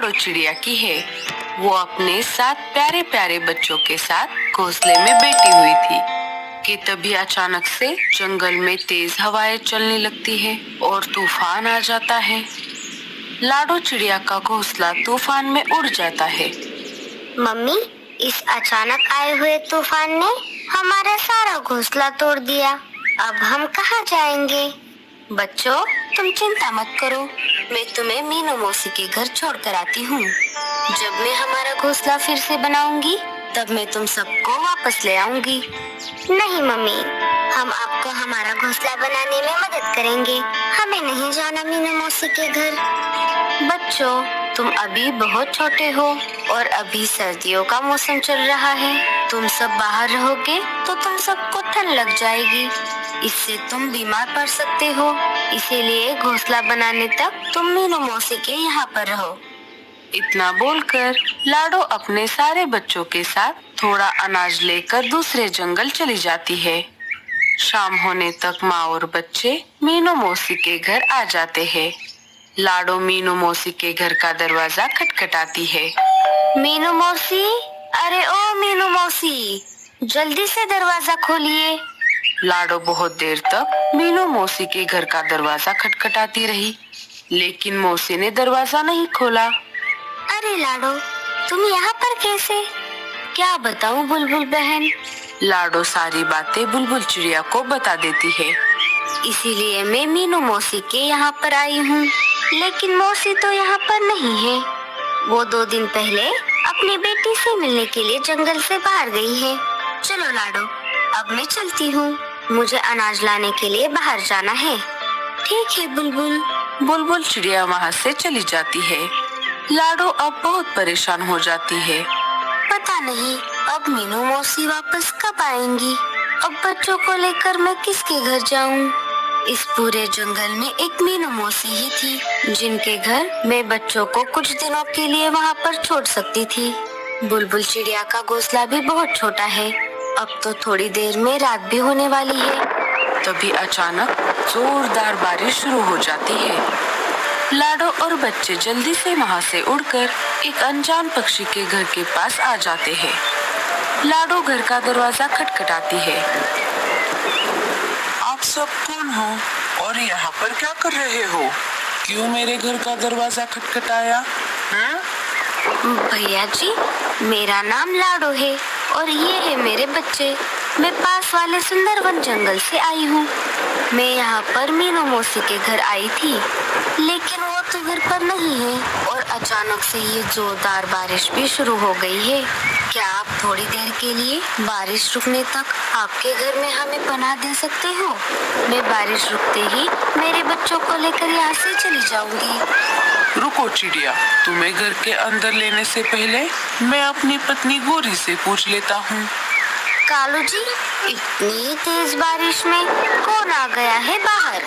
लाडो चिड़िया की है। वो अपने 7 प्यारे प्यारे बच्चों के साथ घोंसले में बैठी हुई थी कि तभी अचानक से जंगल में तेज हवाएं चलने लगती है और तूफान आ जाता है। लाडो चिड़िया का घोंसला तूफान में उड़ जाता है। मम्मी, इस अचानक आए हुए तूफान ने हमारा सारा घोंसला तोड़ दिया। अब हम कहाँ जाएंगे? बच्चों, तुम चिंता मत करो, मैं तुम्हें मीनू मौसी के घर छोड़कर आती हूँ। जब मैं हमारा घोंसला फिर से बनाऊंगी, तब मैं तुम सबको वापस ले आऊंगी। नहीं मम्मी, हम आपको हमारा घोंसला बनाने में मदद करेंगे। हमें नहीं जाना मीनू मौसी के घर। बच्चों, तुम अभी बहुत छोटे हो और अभी सर्दियों का मौसम चल रहा है। तुम सब बाहर रहोगे तो तुम सबको ठंड लग जाएगी, इससे तुम बीमार पड़ सकते हो। इसीलिए घोंसला बनाने तक तुम मीनू मौसी के यहाँ पर रहो। इतना बोलकर लाडो अपने सारे बच्चों के साथ थोड़ा अनाज लेकर दूसरे जंगल चली जाती है। शाम होने तक माँ और बच्चे मीनू मौसी के घर आ जाते हैं। लाडो मीनू मौसी के घर का दरवाजा खटखटाती है। मीनू मौसी, अरे ओ मीनू मौसी, जल्दी से दरवाजा खोलिए। लाडो बहुत देर तक मीनू मौसी के घर का दरवाजा खटखटाती रही, लेकिन मौसी ने दरवाजा नहीं खोला। अरे लाडो, तुम यहाँ पर कैसे? क्या बताऊं बुलबुल बहन? लाडो सारी बातें बुलबुल चिड़िया को बता देती है। इसीलिए मैं मीनू मौसी के यहाँ पर आई हूँ, लेकिन मौसी तो यहाँ पर नहीं है। वो 2 दिन पहले अपनी बेटी से मिलने के लिए जंगल से बाहर गई है। चलो लाडो, अब मैं चलती हूँ, मुझे अनाज लाने के लिए बाहर जाना है। ठीक है बुलबुल। बुलबुल चिड़िया वहाँ से चली जाती है। लाडो अब बहुत परेशान हो जाती है। पता नहीं अब मीनू मौसी वापस कब आएंगी। अब बच्चों को लेकर मैं किसके घर जाऊं? इस पूरे जंगल में एक मीनू मौसी ही थी, जिनके घर मैं बच्चों को कुछ दिनों के लिए वहाँ पर छोड़ सकती थी। बुलबुल चिड़िया का घोंसला भी बहुत छोटा है। अब तो थोड़ी देर में रात भी होने वाली है। तभी अचानक जोरदार बारिश शुरू हो जाती है। लाडो और बच्चे जल्दी से वहाँ से उड़कर एक अनजान पक्षी के घर के पास आ जाते हैं। लाडो घर का दरवाजा खटखटाती है। आप सब कौन हो और यहाँ पर क्या कर रहे हो? क्यों मेरे घर का दरवाजा खटखटाया? भैया जी, मेरा नाम लाडो है और ये है मेरे बच्चे। मैं पास वाले सुंदरवन जंगल से आई हूँ। मैं यहाँ पर मीनू मौसी के घर आई थी, लेकिन वो तो घर पर नहीं है और अचानक से ये जोरदार बारिश भी शुरू हो गई है। क्या आप थोड़ी देर के लिए बारिश रुकने तक आपके घर में हमें पनाह दे सकते हो? मैं बारिश रुकते ही मेरे बच्चों को लेकर यहाँ से चली जाऊंगी। रुको चिड़िया, तुम्हें घर के अंदर लेने से पहले मैं अपनी पत्नी गोरी से पूछ लेता हूँ। कालू जी, इतनी तेज बारिश में कौन आ गया है बाहर?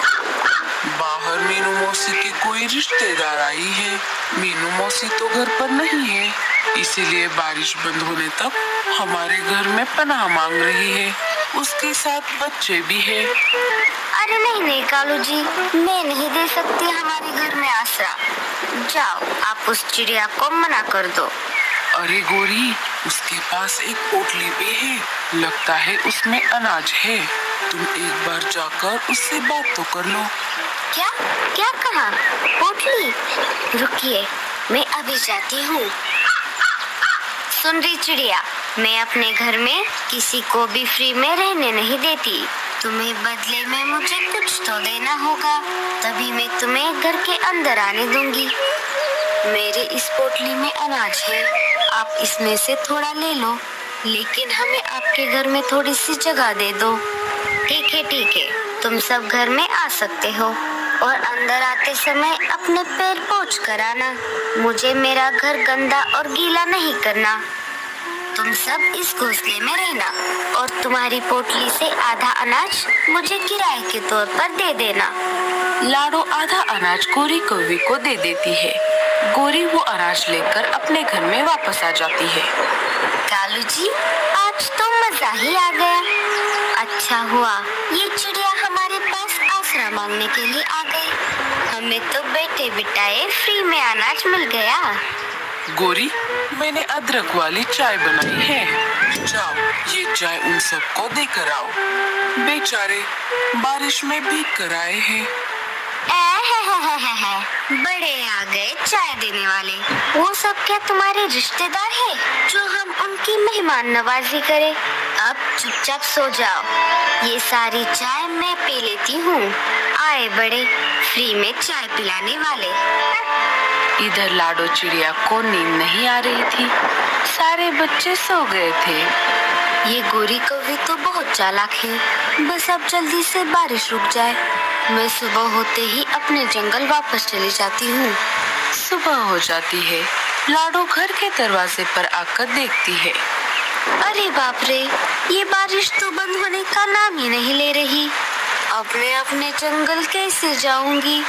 बाहर मीनू मौसी की कोई रिश्तेदार आई है। मीनू मौसी तो घर पर नहीं है, इसीलिए बारिश बंद होने तक हमारे घर में पनाह मांग रही है। उसके साथ बच्चे भी है। अरे नहीं नहीं कालू जी, मैं नहीं दे सकती हमारे घर में आसरा। जाओ, आप उस चिड़िया को मना कर दो। अरे गोरी, उसके पास एक पोटली भी है, लगता है उसमें अनाज है। तुम एक बार जाकर उससे बात तो कर लो। क्या क्या कहा? पोटली? रुकिए, मैं अभी जाती हूँ। सुन रही चिड़िया, मैं अपने घर में किसी को भी फ्री में रहने नहीं देती। तुम्हें बदले में मुझे कुछ तो देना होगा, तभी मैं तुम्हें घर के अंदर आने दूंगी। मेरे इस पोटली में अनाज है, आप इसमें से थोड़ा ले लो, लेकिन हमें आपके घर में थोड़ी सी जगह दे दो। ठीक है, तुम सब घर में आ सकते हो और अंदर आते समय अपने पैर पोंछ कर आना। मुझे मेरा घर गंदा और गीला नहीं करना। तुम सब इस घोंसले में रहना और तुम्हारी पोटली से आधा अनाज मुझे किराए के तौर पर दे देना। लाडो आधा अनाज गोरी कौवी को दे देती है। गोरी वो अनाज लेकर अपने घर में वापस आ जाती है। कालू जी, आज तो मजा ही आ गया। अच्छा हुआ ये चिड़िया हमारे पास आसरा मांगने के लिए आ गई। हमें तो बैठे बिठाए फ्री में अनाज मिल गया। गोरी, मैंने अदरक वाली चाय बनाई है। जाओ, ये चाय उन सबको देकर आओ। बेचारे बारिश में भीग कर आए हैं। बड़े आ गए चाय देने वाले। वो सब क्या तुम्हारे रिश्तेदार हैं जो हम उनकी मेहमान नवाजी करें? अब चुपचाप सो जाओ, ये सारी चाय मैं पी लेती हूँ। आए बड़े फ्री में चाय पिलाने वाले। इधर लाडो चिड़िया को नींद नहीं आ रही थी, सारे बच्चे सो गए थे। ये गोरी कौवी तो बहुत चालाक है, बस अब जल्दी से बारिश रुक जाए। मैं सुबह होते ही अपने जंगल वापस चली जाती हूँ। सुबह हो जाती है, लाडो घर के दरवाजे पर आकर देखती है। अरे बाप रे, ये बारिश तो बंद होने का नाम ही नहीं ले रही। अब मैं अपने जंगल कैसे जाऊंगी?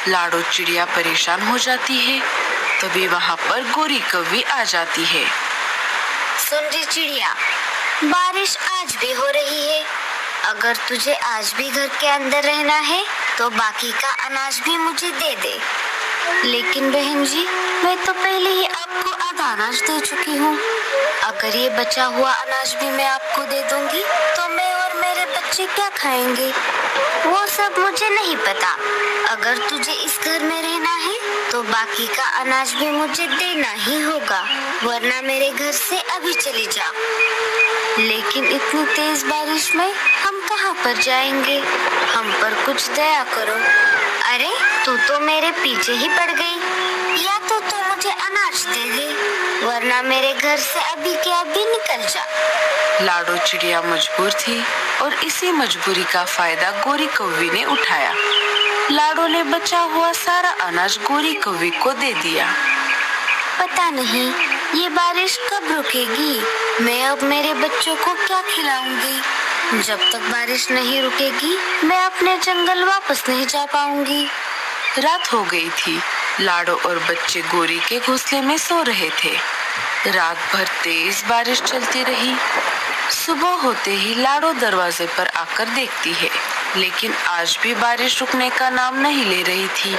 लाडो चिड़िया परेशान हो जाती है। तभी वहाँ पर गोरी कौवी आ जाती है। सुन रे चिड़िया, बारिश आज भी हो रही है। अगर तुझे आज भी घर के अंदर रहना है तो बाकी का अनाज भी मुझे दे दे। लेकिन बहन जी, मैं तो पहले ही आपको आधा अनाज दे चुकी हूँ। अगर ये बचा हुआ अनाज भी मैं आपको दे दूंगी तो मैं और मेरे बच्चे क्या खाएंगे? वो सब मुझे नहीं पता। अगर तुझे इस घर में रहना है तो बाकी का अनाज भी मुझे देना ही होगा, वरना मेरे घर से अभी चली जा। लेकिन इतनी तेज बारिश में हम कहाँ पर जाएंगे? हम पर कुछ दया करो। अरे तू तो मेरे पीछे ही पड़ गई। या तो तू मुझे अनाज दे दे, वरना मेरे घर से अभी के अभी निकल जा। लाडो चिड़िया मजबूर थी और इसी मजबूरी का फायदा गोरी कौवी ने उठाया। लाडो ने बचा हुआ सारा अनाज गोरी कौवी को दे दिया। पता नहीं ये बारिश कब रुकेगी। मैं अब मेरे बच्चों को क्या खिलाऊंगी? जब तक बारिश नहीं रुकेगी मैं अपने जंगल वापस नहीं जा पाऊंगी। रात हो गई थी। लाडो और बच्चे गोरी के घोंसले में सो रहे थे। रात भर तेज बारिश चलती रही। सुबह होते ही लाडो दरवाजे पर आकर देखती है, लेकिन आज भी बारिश रुकने का नाम नहीं ले रही थी।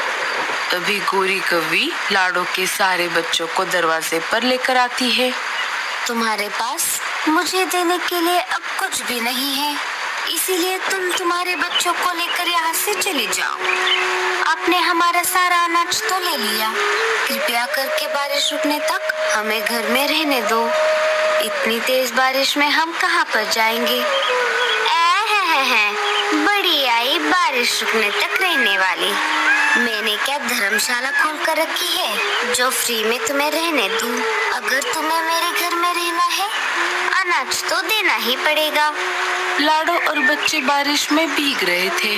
तभी गोरी कौवी लाडो के सारे बच्चों को दरवाजे पर लेकर आती है। तुम्हारे पास मुझे देने के लिए अब कुछ भी नहीं है, इसीलिए तुम तुम्हारे बच्चों को लेकर यहाँ से चले जाओ। आपने हमारा सारा अनाज तो ले लिया, कृपया करके बारिश रुकने तक हमें घर में रहने दो। इतनी तेज बारिश में हम कहाँ पर जाएंगे? बड़ी आई बारिश रुकने तक रहने वाली। मैंने क्या धर्मशाला खोल कर रखी है जो फ्री में तुम्हें रहने दूं? अगर तुम्हें मेरे घर में रहना है अनाज तो देना ही पड़ेगा। लाडो और बच्चे बारिश में भीग रहे थे।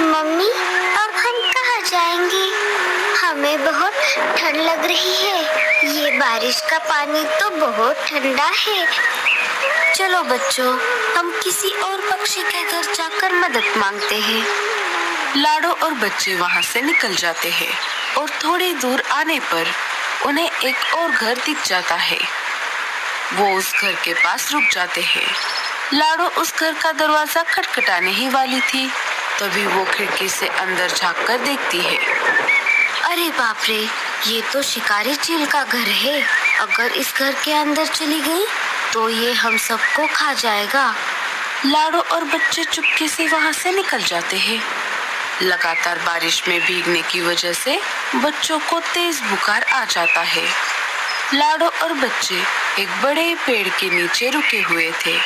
मम्मी, अब हम कहाँ जाएंगे? हमें बहुत ठंड लग रही है। ये बारिश का पानी तो बहुत ठंडा है। चलो बच्चों, हम किसी और पक्षी के घर जाकर मदद मांगते हैं। लाडो और बच्चे वहाँ से निकल जाते हैं और थोड़ी दूर आने पर उन्हें एक और घर दिख जाता है। वो उस घर के पास रुक जाते हैं। लाडो उस घर का दरवाजा खटखटाने ही वाली थी, तभी वो खिड़की से अंदर झांककर देखती है। अरे बाप रे, ये तो शिकारी चील का घर है। अगर इस घर के अंदर चली गई तो ये हम सबको खा जाएगा। लाडो और बच्चे चुपके से वहाँ से निकल जाते हैं। लगातार बारिश में भीगने की वजह से बच्चों को तेज बुखार आ जाता है। लाडो और बच्चे एक बड़े पेड़ के नीचे रुके हुए थे।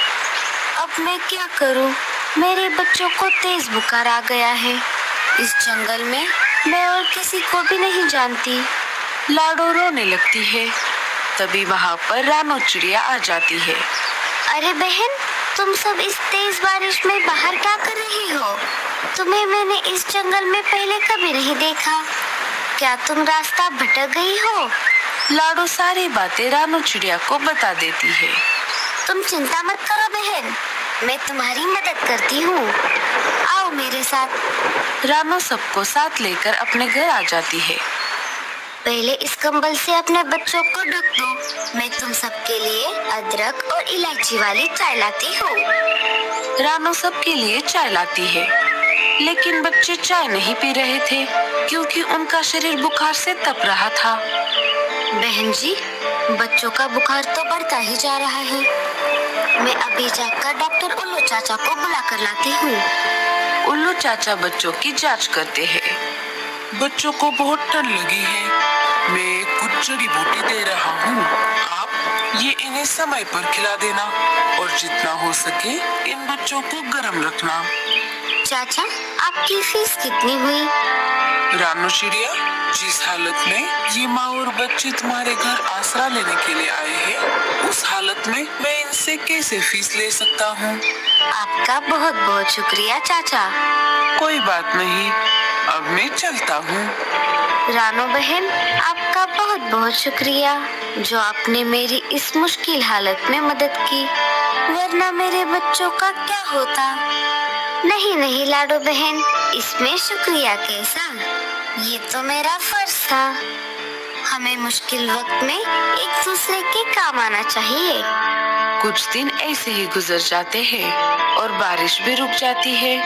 अब मैं क्या करूं? मेरे बच्चों को तेज बुखार आ गया है। इस जंगल में मैं और किसी को भी नहीं जानती। लाडो रोने लगती है। तभी वहाँ पर रानो चिड़िया आ जाती है। अरे बहन, तुम सब इस तेज बारिश में बाहर क्या कर रही हो? तुम्हें मैंने इस जंगल में पहले कभी नहीं देखा। क्या तुम रास्ता भटक गई हो? लाडो सारी बातें रानो चिड़िया को बता देती है। तुम चिंता मत करो बहन, मैं तुम्हारी मदद करती हूँ। आओ मेरे साथ। रानो सबको साथ लेकर अपने घर आ जाती है। पहले इस कंबल से अपने बच्चों को ढक दो। मैं तुम सबके लिए अदरक और इलायची वाली चाय लाती हूँ। रानो सबके लिए चाय लाती है, लेकिन बच्चे चाय नहीं पी रहे थे क्योंकि उनका शरीर बुखार से तप रहा था। बहन जी, बच्चों का बुखार तो बढ़ता ही जा रहा है। मैं अभी जाकर डॉक्टर उल्लू चाचा को बुला कर लाती हूँ। उल्लू चाचा बच्चों की जांच करते हैं। बच्चों को बहुत ठंड लगी है। मैं कुछ जड़ी बूटी दे रहा हूँ। आप ये इन्हें समय पर खिला देना और जितना हो सके इन बच्चों को गर्म रखना। चाचा, आपकी फीस कितनी हुई? रानू चिड़िया, जिस हालत में ये माँ और बच्चे तुम्हारे घर आसरा लेने के लिए आए हैं, उस हालत में मैं इनसे कैसे फीस ले सकता हूँ? आपका बहुत बहुत शुक्रिया चाचा। कोई बात नहीं, अब मैं चलता हूँ। रानो बहन, आपका बहुत बहुत शुक्रिया जो आपने मेरी इस मुश्किल हालत में मदद की, वरना मेरे बच्चों का क्या होता। नहीं नहीं लाडो बहन, इसमें शुक्रिया कैसा, ये तो मेरा फर्ज था। हमें मुश्किल वक्त में एक दूसरे के काम आना चाहिए। कुछ दिन ऐसे ही गुजर जाते हैं और बारिश भी रुक जाती है।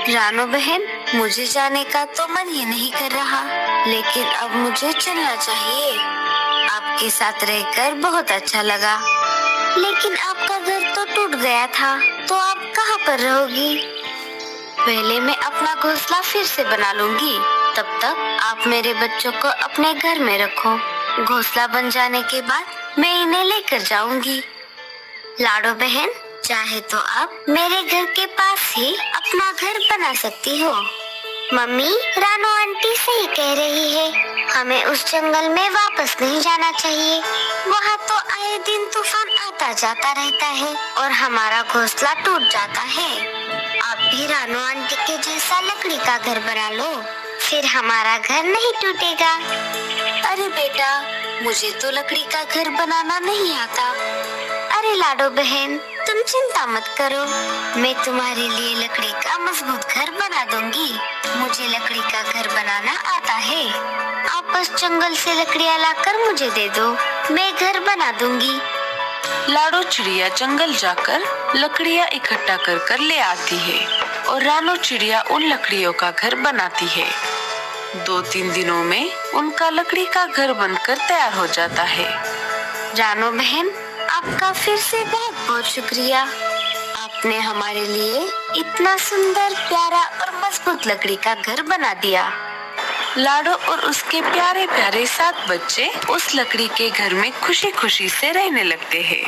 रानो बहन, मुझे जाने का तो मन ही नहीं कर रहा, लेकिन अब मुझे चलना चाहिए। आपके साथ रहकर बहुत अच्छा लगा। लेकिन आपका घर तो टूट गया था, तो आप कहाँ पर रहोगी? पहले मैं अपना घोंसला फिर से बना लूंगी, तब तक आप मेरे बच्चों को अपने घर में रखो। घोंसला बन जाने के बाद मैं इन्हें लेकर जाऊंगी। लाडो बहन, चाहे तो आप मेरे घर के पास ही अपना घर बना सकती हो। मम्मी, रानो आंटी सही कह रही है, हमें उस जंगल में वापस नहीं जाना चाहिए। वहाँ तो आए दिन तूफान आता जाता रहता है और हमारा घोंसला टूट जाता है। आप भी रानो आंटी के जैसा लकड़ी का घर बना लो, फिर हमारा घर नहीं टूटेगा। अरे बेटा, मुझे तो लकड़ी का घर बनाना नहीं आता। अरे लाडो बहन, तुम चिंता मत करो, मैं तुम्हारे लिए लकड़ी का मजबूत घर बना दूंगी। मुझे लकड़ी का घर बनाना आता है। आप बस जंगल से लकड़ियाँ लाकर मुझे दे दो, मैं घर बना दूंगी। लाडो चिड़िया जंगल जाकर लकड़ियाँ इकट्ठा कर कर ले आती है और रानो चिड़िया उन लकड़ियों का घर बनाती है। 2-3 दिनों में उनका लकड़ी का घर बनकर तैयार हो जाता है। रानो बहन, आपका फिर से बहुत बहुत शुक्रिया। आपने हमारे लिए इतना सुंदर, प्यारा और मजबूत लकड़ी का घर बना दिया। लाडो और उसके प्यारे प्यारे 7 बच्चे उस लकड़ी के घर में खुशी खुशी से रहने लगते हैं।